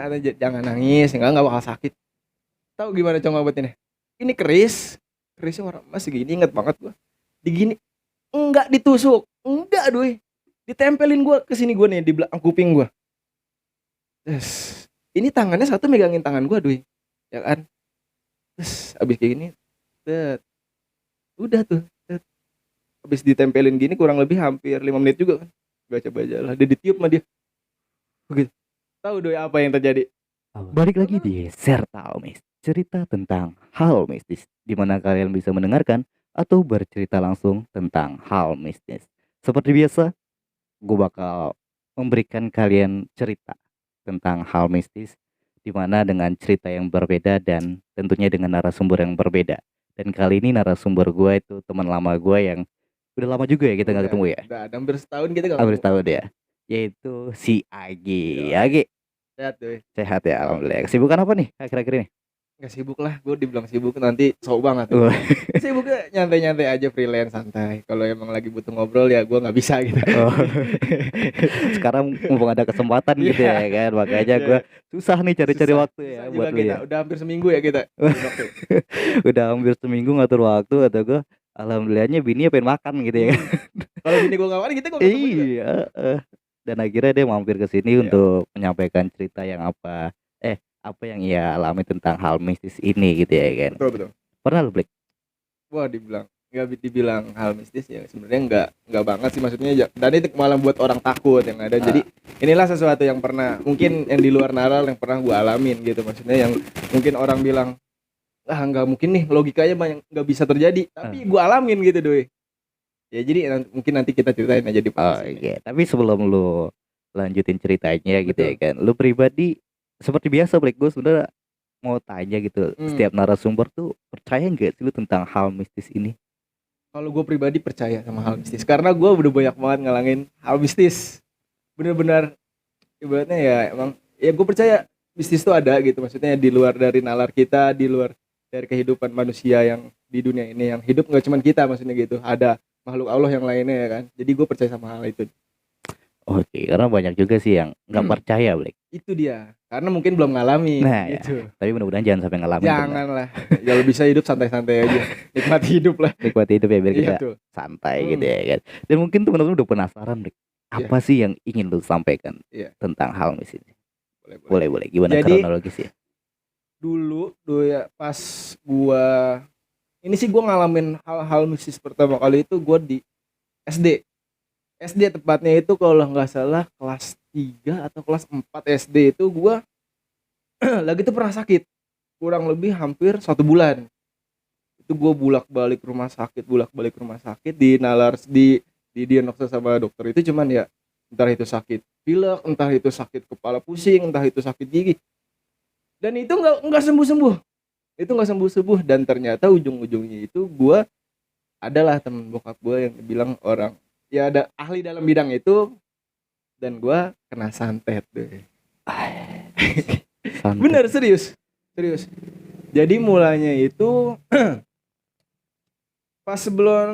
katanya jangan nangis, enggak bakal sakit. Tahu gimana cara ngobatinnya? Ini kerisnya warna emas segini, inget banget gua. Digini, enggak ditusuk, enggak doi. Ditempelin gua ke sini gua nih di belakang kuping gua. Terus ini tangannya satu megangin tangan gua doi. Ya kan? Terus abis kayak gini, tet, udah tuh. Tet. Abis ditempelin gini kurang lebih hampir 5 menit juga kan. Baca-baca lah, dia ditiup sama dia. Begitu. Tahu doi apa yang terjadi? Balik lagi di Serta Mis, cerita tentang hal mistis, di mana kalian bisa mendengarkan atau bercerita langsung tentang hal mistis. Seperti biasa, gue bakal memberikan kalian cerita tentang hal mistis, di mana dengan cerita yang berbeda dan tentunya dengan narasumber yang berbeda. Dan kali ini narasumber gue itu teman lama gue yang udah lama juga ya kita nggak ketemu ya, Udah hampir setahun kita gak hampir ketemu. setahun ya, yaitu si Agi. Iya, Agi, sehat doi. sehat ya, alhamdulillah. Kesibukan apa nih akhir-akhir ini? Gak sibuk lah, gue dibilang sibuk nanti sok banget nih. Wah. Sibuknya nyantai-nyantai aja, freelance santai. Kalau emang lagi butuh ngobrol ya gue nggak bisa gitu. Oh. Sekarang mumpung ada kesempatan gitu Iya, ya kan, makanya iya. gue susah nih cari-cari Susah, waktu ya susah juga buat lu kita. ya. Udah hampir seminggu ya kita ngatur waktu. Udah hampir seminggu ngatur waktu atau gue alhamdulillahnya bini pengen makan gitu ya kan. Hmm. Kalau bini gue nggak ada, kita gue ketemu juga. Iya, dan akhirnya dia mampir ke sini Iya, untuk menyampaikan cerita yang apa yang ia alami tentang hal mistis ini gitu ya kan. betul betul. Pernah lu Blik? Wah, dibilang hal mistis ya sebenarnya nggak banget sih, maksudnya dan itu malah buat orang takut yang ada. Jadi inilah sesuatu yang pernah mungkin yang di luar nalar yang pernah gue alamin gitu, maksudnya yang mungkin orang bilang nggak mungkin nih, logikanya banyak nggak bisa terjadi, tapi gue alamin gitu doi. Ya jadi mungkin nanti kita ceritain aja di Oh podcast ini. iya, tapi sebelum lu lanjutin ceritanya gitu ya Betul. kan, lu pribadi seperti biasa Black gue sudah mau tanya gitu, setiap narasumber tuh percaya nggak sih lu tentang hal mistis ini? Kalau gue pribadi percaya sama hal mistis karena gue udah banyak banget ngalangin hal mistis. Bener-bener ibaratnya ya emang ya gue percaya mistis itu ada gitu, maksudnya di luar dari nalar kita, di luar dari kehidupan manusia yang di dunia ini yang hidup nggak cuma kita, maksudnya gitu, ada makhluk Allah yang lainnya ya kan. Jadi gue percaya sama hal itu. Oke, karena banyak juga sih yang nggak percaya Black. Itu dia, karena mungkin belum ngalamin Nah ya, gitu. tapi mudah-mudahan jangan sampai ngalamin tuh, Mbak. Janganlah, ya lo bisa hidup santai-santai aja, nikmati hidup lah. Nikmati hidup ya biar Iya kita tuh. santai gitu ya kan. Dan mungkin teman-teman udah penasaran Black, Iya. apa sih yang ingin lu sampaikan Iya. tentang hal mistis ini? Boleh. Boleh. Gimana Jadi kronologis ya? dulu ya pas gua ini sih gua ngalamin hal-hal mistis pertama kali itu gua di SD. SD tepatnya itu kalau nggak salah kelas 3 atau kelas 4 SD itu gua lagi tuh pernah sakit. Kurang lebih hampir 1 bulan. Itu gua bolak-balik rumah sakit di nalar di diagnosa sama dokter itu cuman ya entah itu sakit pilek, entah itu sakit kepala pusing, entah itu sakit gigi. Dan itu nggak sembuh-sembuh. Itu nggak sembuh-sembuh dan ternyata ujung-ujungnya itu gua adalah temen bokap gua yang bilang orang ya ada ahli dalam bidang itu dan gua kena santet deh. Santai. Bener, serius. Jadi mulanya itu pas sebelum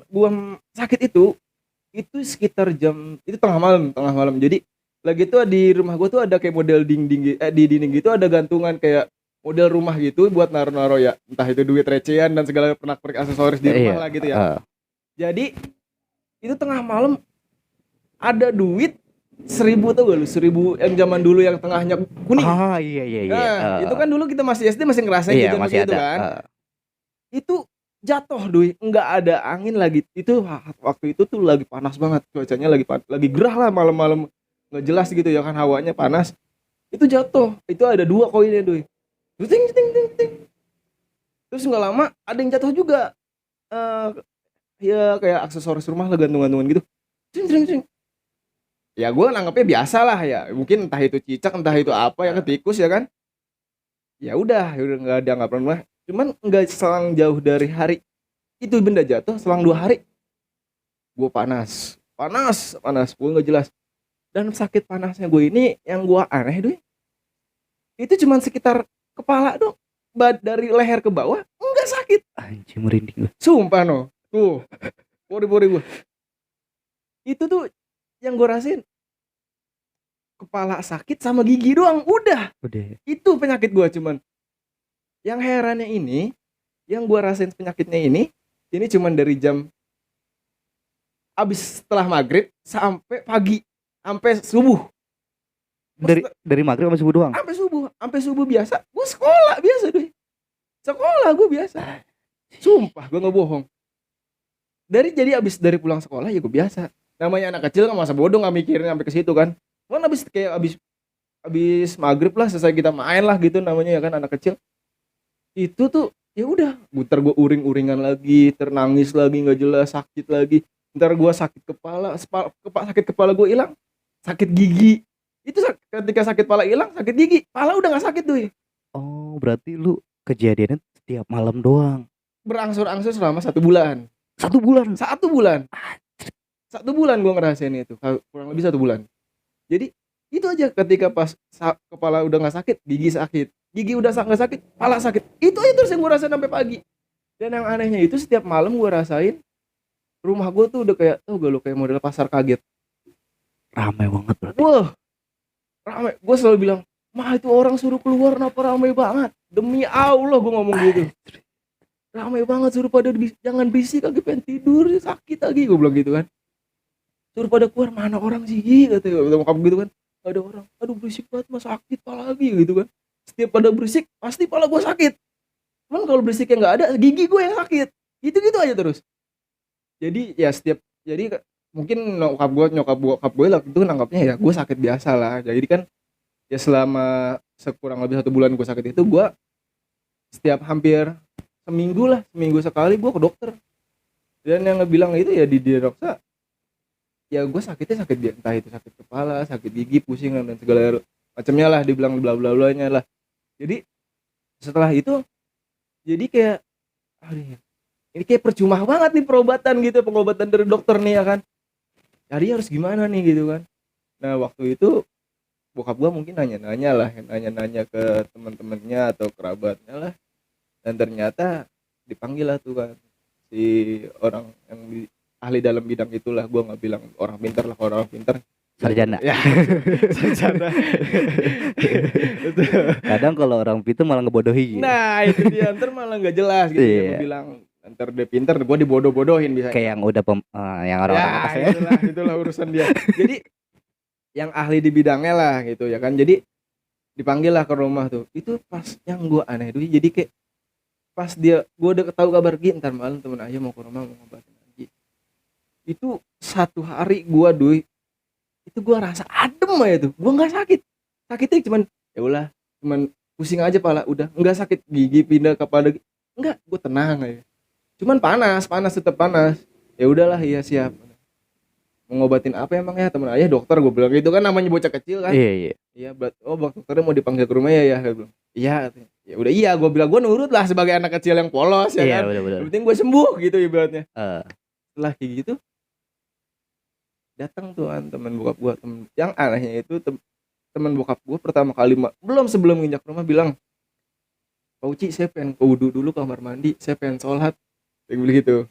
gua sakit itu sekitar jam itu tengah malam. Jadi lagi tuh di rumah gua tuh ada kayak model di dinding gitu ada gantungan kayak model rumah gitu buat naro-naro ya, entah itu duit recehan dan segala pernak-pernik aksesoris di rumah Iya. lah gitu ya. Jadi itu tengah malam ada duit 1.000, tau gak lu, 1.000 yang zaman dulu yang tengahnya kuning. Iya. Nah, itu kan dulu kita masih SD masih ngerasain Iya, jajan masih begitu ada. kan. Itu jatuh doi, nggak ada angin lagi. Itu waktu itu tuh lagi panas banget, cuacanya lagi gerah lah, malam-malam nggak jelas gitu ya kan, hawanya panas. Itu jatuh, itu ada 2 koinnya doi. Ting ting ting ting. Terus nggak lama ada yang jatuh juga. Ya kayak aksesoris rumah lah, gantung-gantungan gitu. Ting ting ting. Ya gue nanggapnya biasa lah ya, mungkin entah itu cicak entah itu apa ya, ketikus ya kan. Ya udah nggak ada, nggak pernah. Cuman nggak selang jauh dari hari itu benda jatuh, selang 2 hari gue panas gue nggak jelas. Dan sakit panasnya gue ini yang gue aneh doi, itu cuman sekitar kepala dong, dari leher ke bawah enggak sakit. Anjing, merinding gue. Sumpah no, tuh pori-pori gue itu tuh yang gue rasain. kepala sakit sama gigi doang, udah. Udah. Itu penyakit gua. Cuman yang herannya ini, yang gua rasain penyakitnya ini cuman dari jam abis setelah maghrib sampai pagi, sampai subuh. Dari maghrib sampai subuh doang. Sampai subuh biasa. Gua sekolah biasa deh. Sekolah gua biasa. Sumpah gua nggak bohong. Jadi abis dari pulang sekolah ya gua biasa. Namanya anak kecil kan masa bodoh nggak mikirin sampai ke situ kan. Kan abis maghrib lah selesai kita main lah gitu namanya ya kan anak kecil. Itu tuh ya udah, ntar gue uring-uringan lagi, ternangis lagi nggak jelas, sakit lagi, ntar gue sakit kepala, sakit kepala gue hilang, sakit gigi itu ketika sakit kepala hilang, sakit gigi, pala udah nggak sakit tuh. Oh, berarti lu kejadiannya setiap malam doang. Berangsur-angsur selama 1 bulan. 1 bulan. 1 bulan 1 bulan gue ngerasain itu, kurang lebih 1 bulan. Jadi itu aja, ketika pas kepala udah nggak sakit, gigi sakit, gigi udah nggak sakit, pala sakit, itu aja terus yang gue rasain sampai pagi. Dan yang anehnya itu setiap malam gue rasain, rumah gue tuh udah kayak, tau gak lu, kayak model pasar kaget. Ramai banget berarti. Wah rame, gue selalu bilang, mah itu orang suruh keluar kenapa rame banget, demi Allah gue ngomong gitu, rame banget, suruh pada jangan berisik lagi, pengen tidur, sakit lagi, gue bilang gitu kan, suruh pada keluar, mana orang sih katanya, kamu gitu kan, gak ada orang, aduh berisik banget mas, sakit pala lagi gitu kan. Setiap pada berisik pasti pala gue sakit, cuman kalau berisiknya nggak ada, gigi gue yang sakit, gitu aja terus. Jadi ya jadi mungkin nyokap gue waktu itu nangkapnya ya gue sakit biasa lah. Jadi kan ya selama sekurang lebih 1 bulan gue sakit itu, gue setiap hampir seminggu sekali gue ke dokter, dan yang ngebilang itu ya di diagnosa ya gue sakitnya sakit entah itu sakit kepala, sakit gigi, pusing dan segala macamnya lah, dibilang bla bla blanya lah. Jadi setelah itu jadi kayak, aduh, ini kayak percuma banget nih pengobatan dari dokter nih ya kan, jadi harus gimana nih gitu kan. Nah waktu itu bokap gua mungkin nanya ke teman-temannya atau kerabatnya lah, dan ternyata dipanggil lah tuh kan si orang yang ahli dalam bidang itulah, gua nggak bilang orang pintar lah, kalau orang pintar Sarjana. ya. Sarjana. Kadang kalau orang pintar malah ngebodohi. Nah itu dia, ntar malah nggak jelas gitu. Dia bilang ntar dia pintar, gue dibodoh-bodohin bisa. Kayak yang udah yang orang-orang ya, atas ya. itulah urusan dia. Jadi yang ahli di bidangnya lah gitu ya kan. Jadi dipanggil lah ke rumah tuh. Itu pas yang gue aneh tuh, jadi kayak pas gue udah tahu kabar gini, ntar malam temen aja mau ke rumah mau ngobatin lagi. Itu 1 hari gue itu gue rasa adem aja tuh, gue nggak sakitnya cuman ya udah, cuman pusing aja pala, udah nggak sakit, gigi pindah ke pada enggak, gue tenang aja, cuman panas tetap panas. Ya udahlah, iya siap, mau ngobatin apa emangnya temen ayah, dokter, gue bilang gitu kan, namanya bocah kecil kan. Iya bak dokternya mau dipanggil ke rumah ya gue bilang iya. Ya udah, iya gue bilang, gue nurut lah sebagai anak kecil yang polos ya kan, yang penting gue sembuh gitu ibaratnya. Setelah kayak gitu datang tuh kan teman bokap gua. Yang anehnya itu teman bokap gua pertama kali sebelum nginjak rumah bilang, Pak Uci saya pengen ke wudu dulu kamar mandi, saya pengen sholat, kayak begitu.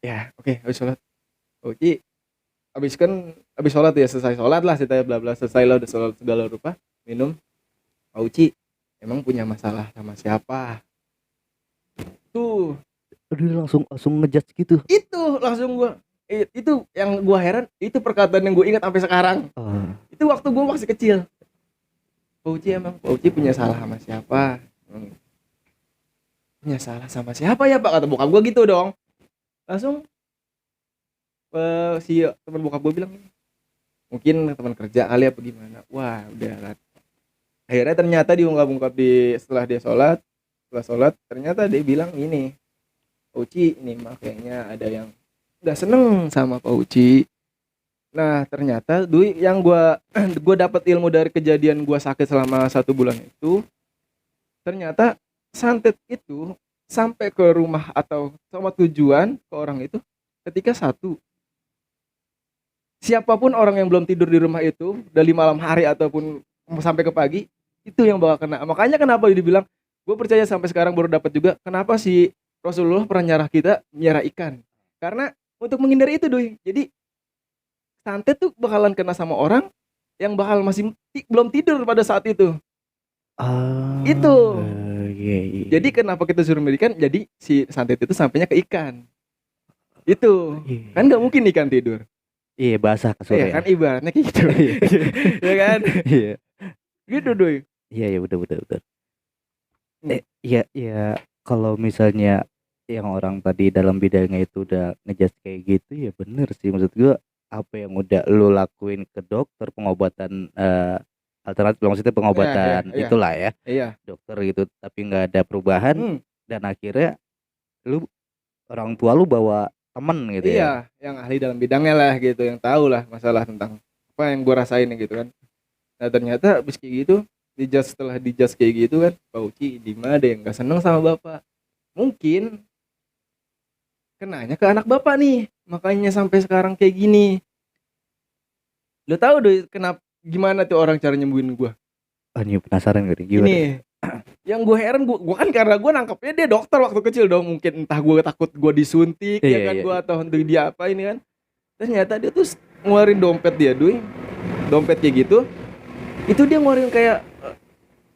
Ya oke, habis sholat Pak Uci, habis sholat ya, selesai sholat lah, saya bla bla, selesai lah, udah sholat segala rupa, minum. Pak Uci emang punya masalah sama siapa tuh? Udah langsung ngejudge gitu. Itu langsung gua, itu yang gue heran, itu perkataan yang gue ingat sampai sekarang. Itu waktu gue masih kecil. Pak Uci punya salah sama siapa? Punya salah sama siapa ya Pak, kata bokap gue gitu dong. Langsung si teman bokap gue bilang, mungkin teman kerja kali apa gimana. Wah udah kan. Akhirnya ternyata diungkap-ungkap setelah sholat ternyata dia bilang ini, Pak Uci ini mah kayaknya ada yang nggak seneng sama Pak Uci. Nah ternyata yang gue dapat ilmu dari kejadian gue sakit selama 1 bulan itu, ternyata santet itu sampai ke rumah atau sama tujuan ke orang itu ketika siapapun orang yang belum tidur di rumah itu dari malam hari ataupun sampai ke pagi, itu yang bakal kena. Makanya kenapa dibilang, gue percaya sampai sekarang baru dapat juga kenapa si Rasulullah pernah nyarah ikan, karena untuk menghindari itu Jadi santet tuh bakalan kena sama orang yang bakal masih belum tidur pada saat itu. Ah, Itu. iya, iya. Jadi kenapa kita suruh ikan? Jadi si santet itu sampainya ke ikan. Itu. Iya. Kan nggak mungkin ikan tidur. Iya, basah kasur Ya ya. kan ibaratnya kayak gitu. Iya. Ya kan? Iya. Gitu doi. Iya, iya, betul, betul, betul. Hmm. Iya, iya. Kalau misalnya yang orang tadi dalam bidangnya itu udah ngejudge kayak gitu, ya bener sih. Maksud gua apa yang udah lu lakuin ke dokter pengobatan alternatif, maksudnya Iya, iya, pengobatan iya. itulah ya, Iya. dokter gitu, tapi nggak ada perubahan Hmm. dan akhirnya lu orang tua lu bawa temen gitu ya. Iya, yang ahli dalam bidangnya lah gitu, yang tahu lah masalah tentang apa yang gue rasain gitu kan. Nah ternyata abis kayak gitu, setelah dijudge kayak gitu kan, Pak Uci di mana deh nggak seneng sama bapak. Mungkin kenanya ke anak bapak nih, makanya sampai sekarang kayak gini. Lo tahu deh kenapa gimana tuh orang cara nyembuhin gue? Oh, ini penasaran gak nih gimana? Ini yang gue heran, gue kan karena gue nangkepnya dia dokter waktu kecil dong, mungkin entah gue takut gue disuntik ya Iya, kan, iya. gue atau untuk dia apa ini kan. Ternyata dia tuh ngeluarin dompet dia, dompet kayak gitu. Itu dia ngeluarin kayak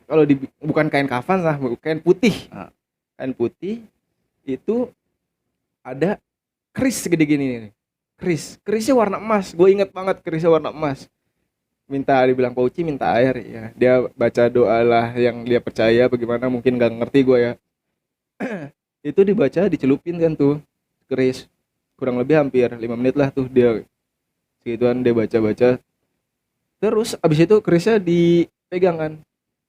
kalau bukan kain kafan lah, kain putih. Ah. Kain putih itu ada keris segede gini nih. Kerisnya warna emas. Gue inget banget kerisnya warna emas. Dibilang Pak Uci minta air ya. Dia baca doa lah yang dia percaya bagaimana, mungkin gak ngerti gue ya. Itu dibaca, dicelupin kan tuh keris. Kurang lebih hampir 5 menit lah tuh dia. Segituan dia baca-baca. Terus abis itu kerisnya dipegang kan.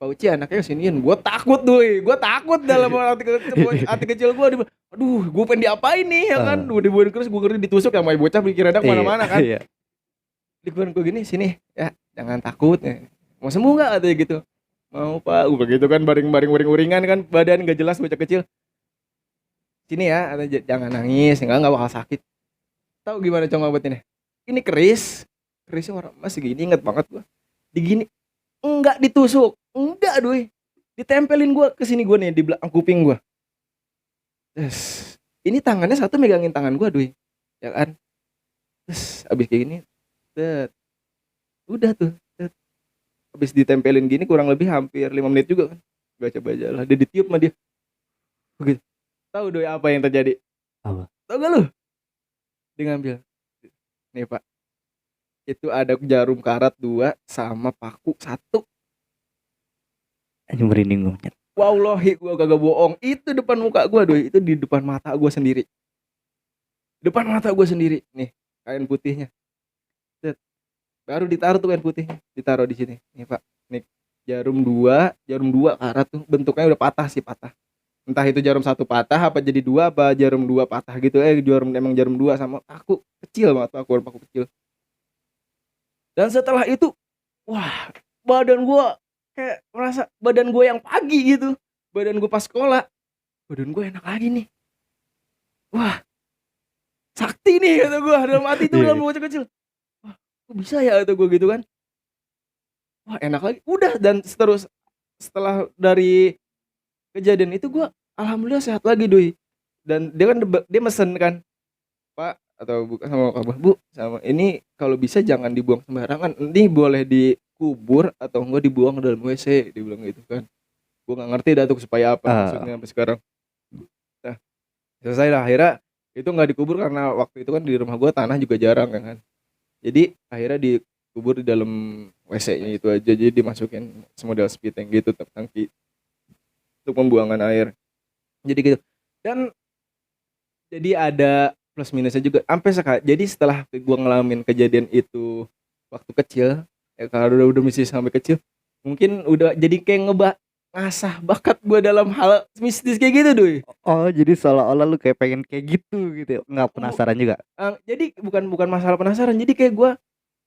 Pak Uci anaknya kesiniin. Gue takut dalam hati kecil gue. Aduh, gue pengen diapain nih ya kan. Dibuahin keris, gue ngeri ditusuk ya, sama bocah pikir ada kemana-mana kan. Iya. Dikuarin gue gini, sini ya, jangan takut ya. Mau sembuh nggak katanya gitu. Mau Pak, begitu kan, baring uringan kan, badan nggak jelas bocah kecil. Sini ya, katanya, jangan nangis, nggak bakal sakit. Tahu gimana cara ngobatinnya? Ini kerisnya warna emas segini, inget banget gue. Digini, enggak ditusuk, enggak doi, ditempelin gue ke sini gue nih di belakang kuping gue. Terus ini tangannya satu megangin tangan gue doi, ya kan. Terus abis kayak gini, udah tuh, habis ditempelin gini kurang lebih hampir 5 menit juga kan, baca-baca lah, dia ditiup sama dia begitu. Tahu doi apa yang terjadi? Apa? Tahu gak lu? Dia ngambil, nih Pak, itu ada jarum karat 2 sama paku 1. Ini merinding gue. Wallahi gue kagak bohong, itu depan muka gue doi, itu di depan mata gue sendiri, nih kain putihnya. Baru ditaruh tuh kain putihnya, ditaruh di sini. Nih Pak, nih jarum 2 karat tuh, bentuknya udah patah. Entah itu jarum 1 patah apa jadi 2, apa jarum 2 patah gitu. Emang jarum 2 sama paku kecil banget, paku kecil. Dan setelah itu, wah, badan gua kayak merasa badan gua yang pagi gitu. Badan gua pas sekolah, badan gua enak lagi nih. Wah, sakti nih kata gua dalam hati tuh, dalam bocah kecil. Kok bisa ya atau gue gitu kan. Wah enak lagi. Udah, dan setelah dari kejadian itu gue alhamdulillah sehat lagi doi. Dan dia kan dia mesen kan, Pak atau bukan sama Abah, Bu, sama ini kalau bisa jangan dibuang sembarangan, ini boleh dikubur atau enggak dibuang ke dalam WC, dibilang gitu kan. Gue nggak ngerti dah tuh supaya apa maksudnya sampai sekarang. Nah selesai lah, akhirnya itu nggak dikubur karena waktu itu kan di rumah gue tanah juga jarang kan. Jadi akhirnya dikubur di dalam WC-nya itu aja. Jadi dimasukin semodel spit tank gitu, tangki untuk pembuangan air. Jadi gitu. Dan jadi ada plus minusnya juga sampai sekarang. Jadi setelah gue ngalamin kejadian itu waktu kecil, ya kalau udah mistis sampai kecil, mungkin udah jadi kayak ngasah bakat gue dalam hal mistis kayak gitu doi. Oh, jadi seolah-olah lu kayak pengen kayak gitu ya? Nggak penasaran juga? Jadi bukan masalah penasaran, jadi kayak gue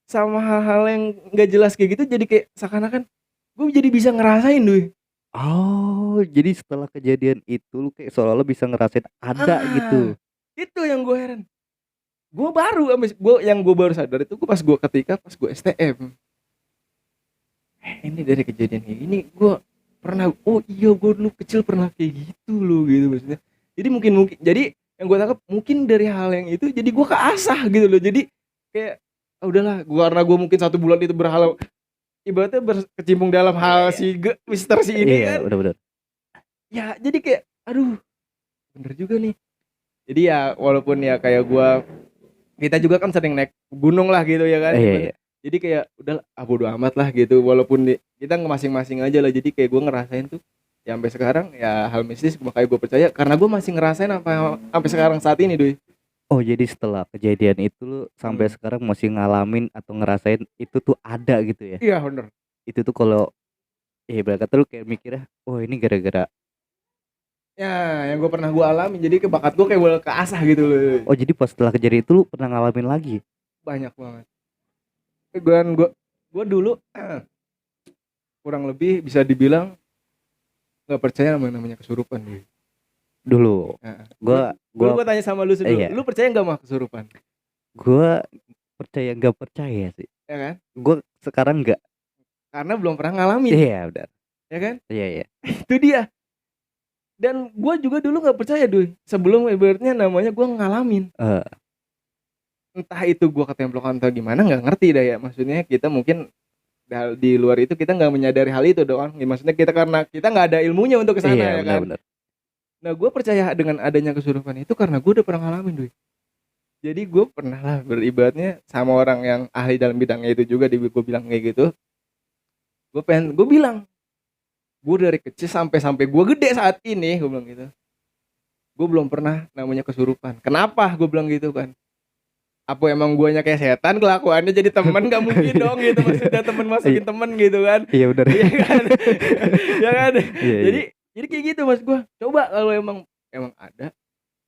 sama hal-hal yang nggak jelas kayak gitu, jadi kayak seakan-akan gue jadi bisa ngerasain doi. Oh, jadi setelah kejadian itu lu kayak seolah-olah bisa ngerasain ada gitu. Itu yang gue heran. Gue baru sadar itu pas gue STM. Ini dari kejadian kayak gini gue pernah, oh iya gue dulu kecil pernah kayak gitu loh gitu maksudnya. Jadi mungkin jadi yang gue tangkap mungkin dari hal yang itu jadi gue keasah gitu loh. Jadi kayak udahlah, karena gue mungkin 1 bulan itu ibaratnya berkecimpung dalam Iya, hal iya. si Mister si ini Iya, kan. benar-benar. Ya jadi kayak aduh, bener juga nih. Jadi ya walaupun ya kayak gua, kita juga kan sering naik gunung lah gitu ya kan, Iya, ibaratnya. iya. Jadi kayak udah bodo amat lah gitu, walaupun kita masing-masing aja lah. Jadi kayak gua ngerasain tuh ya sampai sekarang ya hal mistis makanya gue percaya karena gue masih ngerasain apa sampai sekarang saat ini Duy. Oh, jadi setelah kejadian itu lu sampai Hmm. sekarang masih ngalamin atau ngerasain itu tuh ada gitu ya? Iya bener. Itu tuh kalau berarti kata lu kayak mikirnya, "Oh, ini gara-gara." Ya yang gue pernah gue alami, jadi kebakat gue kayak boleh keasah gitu loh. Oh, jadi pas setelah kejadian itu lu pernah ngalamin lagi? Banyak banget. Gue dulu kurang lebih bisa dibilang nggak percaya namanya kesurupan Duy. Dulu. Nah, Gua gue gua tanya sama lu dulu, iya, lu percaya nggak sama kesurupan? gua percaya nggak percaya sih. Ya kan? Gua sekarang nggak. Karena belum pernah ngalamin, Iya, benar. ya kan? Iya, iya. Itu dia. Dan gue juga dulu nggak percaya Duy, sebelum ibaratnya namanya gue ngalamin. Eh, Entah itu gue ketemplok atau gimana nggak ngerti dah ya, maksudnya kita mungkin di luar itu kita nggak menyadari hal itu doang ya, maksudnya kita karena kita nggak ada ilmunya untuk ke sana iya, ya kan. benar-benar. Nah gue percaya dengan adanya kesurupan itu karena gue udah pernah ngalamin Duy. Jadi gue pernah lah beribadatnya sama orang yang ahli dalam bidangnya itu juga, gue bilang kayak gitu. Gue bilang gue dari kecil sampai gue gede saat ini, gue bilang gitu, gue belum pernah namanya kesurupan. Kenapa gue bilang gitu kan? Apa emang guanya kayak setan kelakuannya jadi teman, nggak mungkin dong gitu, maksudnya teman masukin teman gitu kan. Iya, benar. Iya kan. Ya kan. Iya, jadi iya. jadi kayak gitu mas, gue coba kalau emang ada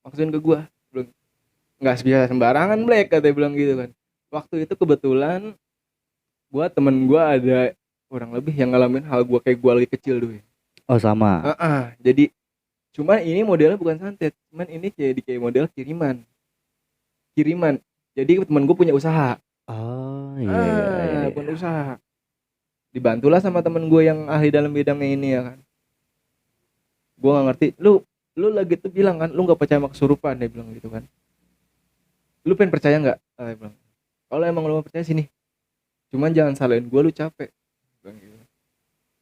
maksudin ke gue, belum, nggak bisa sembarangan Black katanya bilang gitu kan. Waktu itu kebetulan gue temen gue ada kurang lebih yang ngalamin hal gue kayak gue lagi kecil dulu. Oh, sama. Jadi cuma ini modelnya bukan santet, cuman ini kayak model kiriman. Jadi temen gue punya usaha. Oh, iya, iya, Punya iya. usaha. Dibantulah sama temen gue yang ahli dalam bidangnya ini ya kan. Gue nggak ngerti. Lu lagi tuh bilang kan, lu nggak percaya sama kesurupan, dia bilang gitu kan. Lu pengen percaya nggak? Dia bilang. Kalau emang lu mau percaya sini. Cuman jangan salahin gue, lu capek. Bilang gitu.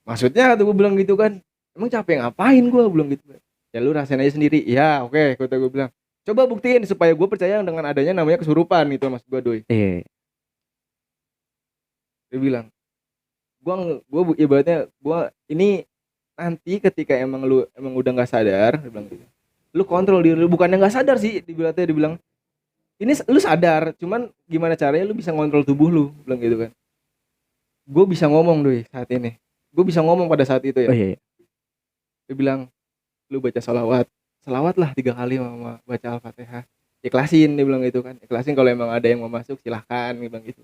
Maksudnya tuh gue bilang gitu kan. Emang capek ngapain gue bilang gitu. Ya lu rasain aja sendiri. Ya oke, kata gue bilang. Coba buktiin supaya gue percaya dengan adanya namanya kesurupan itu mas gue Doi. Iya. Dia bilang, gue ibaratnya gue ini nanti ketika emang lu emang udah nggak sadar, dia bilang gitu, lu kontrol diri lu, bukannya nggak sadar sih, dibilang ini lu sadar, cuman gimana caranya lu bisa ngontrol tubuh lu, bilang gitu kan. Gue bisa ngomong Doi saat ini, gue bisa ngomong pada saat itu Oh, ya. iya, iya. Dia bilang lu baca salawat lah 3 kali sama baca al-fatihah, ikhlasin, dia bilang gitu kan, ikhlasin, kalau emang ada yang mau masuk silahkan, dia bilang gitu.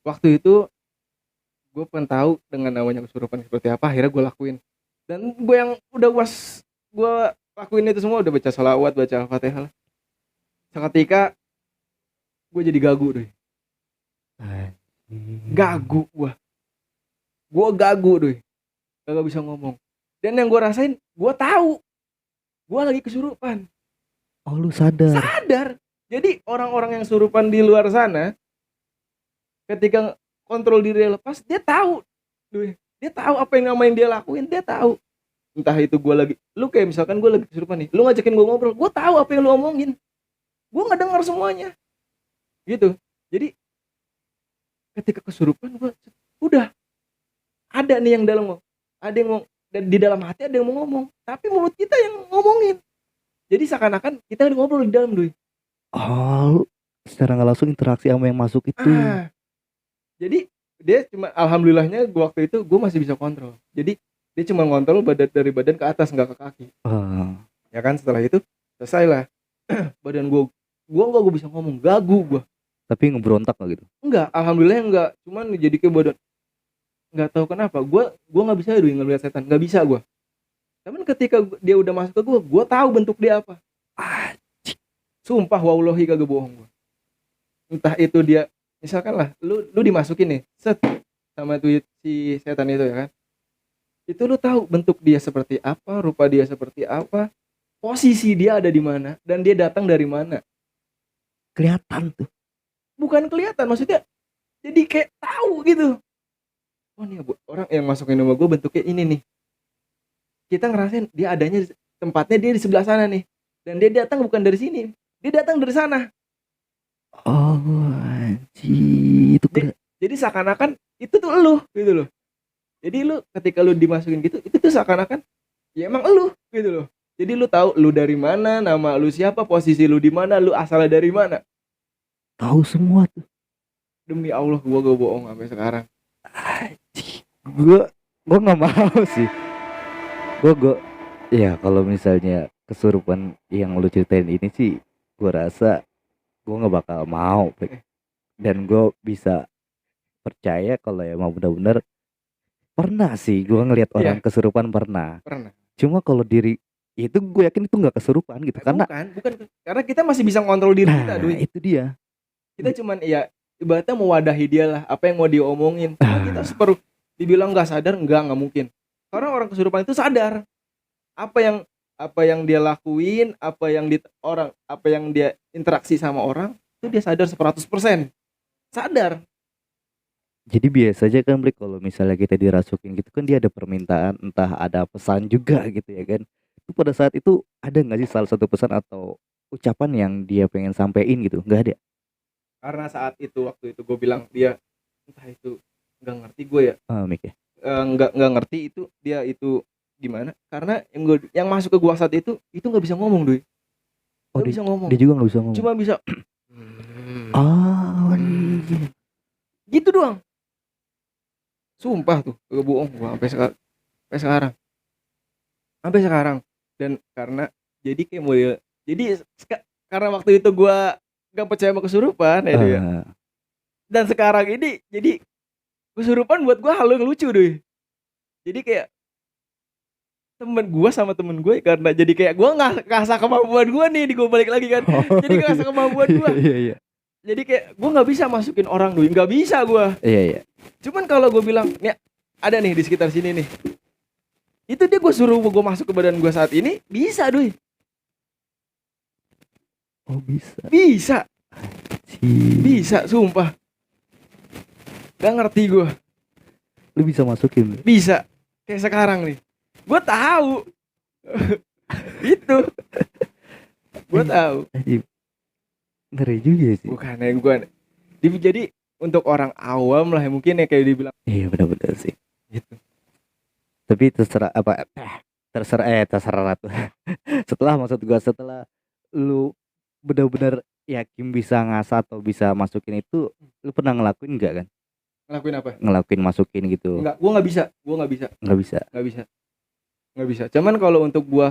Waktu itu gue pengen tahu dengan namanya kesurupan seperti apa, akhirnya gue lakuin. Dan gue yang udah gue lakuin itu semua, udah baca salawat, baca al-fatihah, seketika gue jadi gagu deh. Gagu gue gagu deh, gak bisa ngomong. Dan yang gue rasain, gue tahu gue lagi kesurupan. Oh, lu sadar. Jadi orang-orang yang kesurupan di luar sana, ketika kontrol diri lepas, dia tahu dia tahu apa yang namanya dia lakuin, dia tahu. Entah itu gue lagi, lu kayak misalkan gue lagi kesurupan nih, lu ngajakin gue ngobrol, gue tahu apa yang lu omongin, gue nggak dengar semuanya gitu. Jadi ketika kesurupan, gue udah ada nih yang dalam, ada yang mau, dan di dalam hati ada yang mau ngomong, tapi mulut kita yang ngomongin. Jadi seakan-akan kita ngobrol di dalam Doi. Oh, lu secara nggak langsung interaksi sama yang masuk itu. Jadi dia cuma, alhamdulillahnya waktu itu gue masih bisa kontrol. Jadi dia cuma ngontrol dari badan ke atas, nggak ke kaki. Ya kan, setelah itu selesai lah. Badan gue nggak bisa ngomong, gagu gue. Tapi ngeberontak gak gitu? Enggak, alhamdulillah enggak. Cuman jadi kayak badan, nggak tahu kenapa gue nggak bisa ngeliat setan, nggak bisa gue. Tapi ketika dia udah masuk ke gue tahu bentuk dia apa. Sumpah wallahi kagak bohong gue. Entah itu dia, misalkan lah lu dimasukin nih, set, sama tuh si setan itu ya kan, itu lu tahu bentuk dia seperti apa, rupa dia seperti apa, posisi dia ada di mana, dan dia datang dari mana. Kelihatan tuh. Bukan kelihatan, maksudnya jadi kayak tahu gitu. oh nih orang yang masukin rumah gue bentuknya ini nih, kita ngerasain dia adanya tempatnya dia di sebelah sana nih, dan dia datang bukan dari sini, dia datang dari sana. Oh, anjir, itu keren. Jadi seakan-akan itu tuh elu gitu loh. Jadi lu ketika lu dimasukin gitu, itu tuh seakan-akan ya emang elu gitu loh. Jadi lu tahu lu dari mana, nama lu siapa, posisi lu di mana, lu asalnya dari mana. Tahu semua tuh. Demi Allah gua gak bohong sampai sekarang. Anjir. Gua nggak mau sih. Gua ya kalau misalnya kesurupan yang lu ceritain ini sih, gua rasa gua nggak bakal mau, Prik. Dan gue bisa percaya kalau emang benar-benar pernah sih gua ngelihat orang Iya, kesurupan pernah. pernah. Cuma kalau diri itu gue yakin itu nggak kesurupan gitu karena Bukan karena kita masih bisa ngontrol diri kita, nah Dui. itu dia. Kita cuman ya ibaratnya mewadahi dia lah, apa yang mau diomongin. Cuma kita seperti dibilang nggak sadar, nggak mungkin. Karena orang kesurupan itu sadar apa yang dia lakuin, apa yang dia interaksi sama orang, itu dia sadar 100%. Sadar. Jadi biasa aja kan Blik kalau misalnya kita dirasukin gitu kan dia ada permintaan entah ada pesan juga gitu ya kan. Itu pada saat itu ada nggak sih salah satu pesan atau ucapan yang dia pengen sampein gitu? Nggak ada. Karena saat itu waktu itu gue bilang dia entah itu nggak ngerti gue ya. Mik ya. Nggak ngerti itu dia itu gimana, karena yang masuk ke gua saat itu nggak bisa ngomong, Doi. Oh Nggak bisa ngomong, dia juga nggak bisa ngomong. cuma bisa Oh iya. gitu doang. Sumpah tuh gak bohong gua sampai sekarang. Dan karena jadi kayak model, jadi karena waktu itu gua gak percaya sama kesurupan ya, Doi, ya. Ah, Dan sekarang ini jadi kesurupan buat gua hal yang lucu, Doi. Jadi kayak temen gue karena jadi kayak gue nggak ngasah kemampuan gue nih, di gue balik lagi kan. oh, Jadi nggak ngasah kemampuan gue. iya iya Jadi kayak gue nggak bisa masukin orang, Doi, nggak bisa gue. iya iya. Cuman kalau gue bilang nih ada nih di sekitar sini nih, itu dia gue suruh gue masuk ke badan gue saat ini bisa, Doi. Oh bisa Bisa sih. bisa sumpah. Gak ngerti gue. Lu bisa masukin. Bisa kayak sekarang nih. Gue tahu itu. Gue tahu. Anjir, ngeri juga sih. Bukan yang gue. Jadi untuk orang awam lah mungkin ya kayak dibilang Iya benar-benar sih. gitu. Tapi terserah apa terserah tuh. Setelah lu benar-benar yakin bisa ngasah atau bisa masukin itu, lu pernah ngelakuin nggak kan? Ngelakuin apa? Ngelakuin masukin gitu. Enggak, gue nggak bisa. Nggak bisa. Nggak bisa. Cuman kalau untuk gue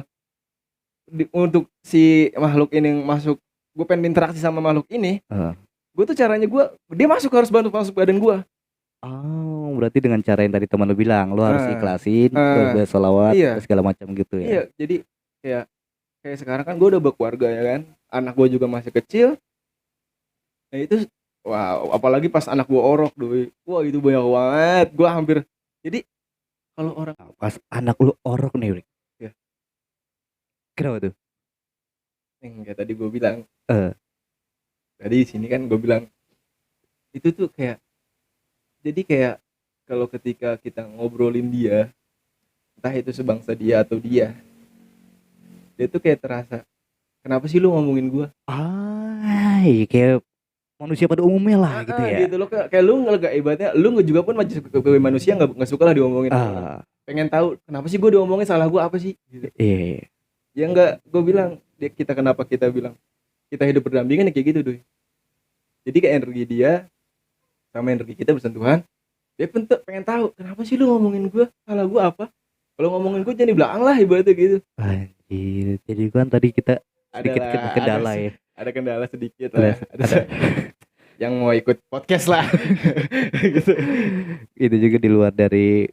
untuk si makhluk ini yang masuk, gue pengen interaksi sama makhluk ini, Eh. gue tuh caranya dia harus bantu masuk badan gue. Oh, berarti dengan cara yang tadi teman lu bilang, lu harus Ah, ikhlasin, lu ah, harus sholawat, iya. segala macam gitu ya. Iya, jadi kayak sekarang kan gue udah berkeluarga ya kan, anak gue juga masih kecil. Nah itu, wow, apalagi pas anak gue orok, Doi, wah itu banyak banget. Gue hampir, jadi kalau orang Pas anak lu orok nih, Rik. ya, Kenapa tuh? yang kayak tadi gue bilang, Eh. tadi di sini kan gue bilang itu tuh kayak, jadi kayak kalau ketika kita ngobrolin dia, entah itu sebangsa dia atau dia tuh kayak terasa, kenapa sih lu ngomongin gue? Iya, kayak manusia pada umumnya lah gitu ya. Gitu loh, kayak lu nggak ibaratnya lu juga pun masih sebagai manusia nggak suka lah diomongin orang. Pengen tahu kenapa sih gue diomongin, salah gue apa sih gitu. Iya. Ya enggak, gue bilang kenapa kita bilang kita hidup berdampingan ya kayak gitu, Doi. Jadi kayak energi dia sama energi kita bersentuhan, dia pengen tahu kenapa sih lu ngomongin gue, salah gue apa. Kalau ngomongin gue jangan di belakang lah ibaratnya gitu. Anjir, jadi kan tadi kita sedikit Adalah, kendala ya. ada kendala sedikit lah, ada yang mau ikut podcast lah gitu. Itu juga di luar dari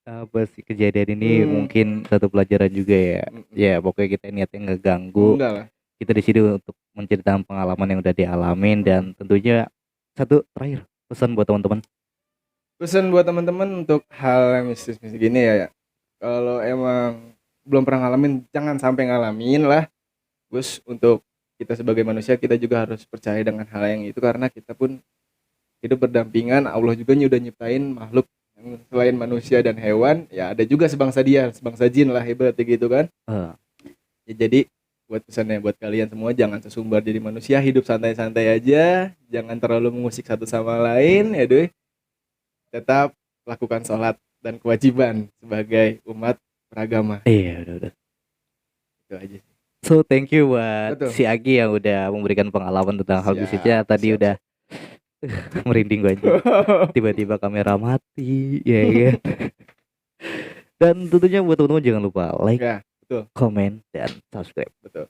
apa sih kejadian ini mungkin satu pelajaran juga ya. Ya pokoknya kita niatnya nggak ganggu. Enggak lah. Kita di sini untuk menceritakan pengalaman yang udah dialamin dan tentunya satu terakhir pesan buat teman-teman. Pesan buat teman-teman untuk hal yang mistis-mistis gini ya. Kalau emang belum pernah ngalamin, jangan sampai ngalamin lah. Terus untuk kita sebagai manusia, kita juga harus percaya dengan hal yang itu, karena kita pun hidup berdampingan. Allah juga udah nyiptain makhluk yang selain manusia dan hewan, ya ada juga sebangsa dia, sebangsa jin lah ibaratnya gitu kan. Eh, Ya, jadi buat pesannya buat kalian semua, jangan sesumbar jadi manusia, hidup santai-santai aja, jangan terlalu mengusik satu sama lain ya doi. Tetap lakukan sholat dan kewajiban sebagai umat beragama. iya udah. Itu aja sih. So thank you buat Betul. si Agi yang udah memberikan pengalaman tentang hal bisnisnya. Siap, Tadi siap, udah merinding gue aja. Tiba-tiba kamera mati, ya kan. Dan tentunya buat teman-teman jangan lupa like, Ya, betul, komen, dan subscribe. betul.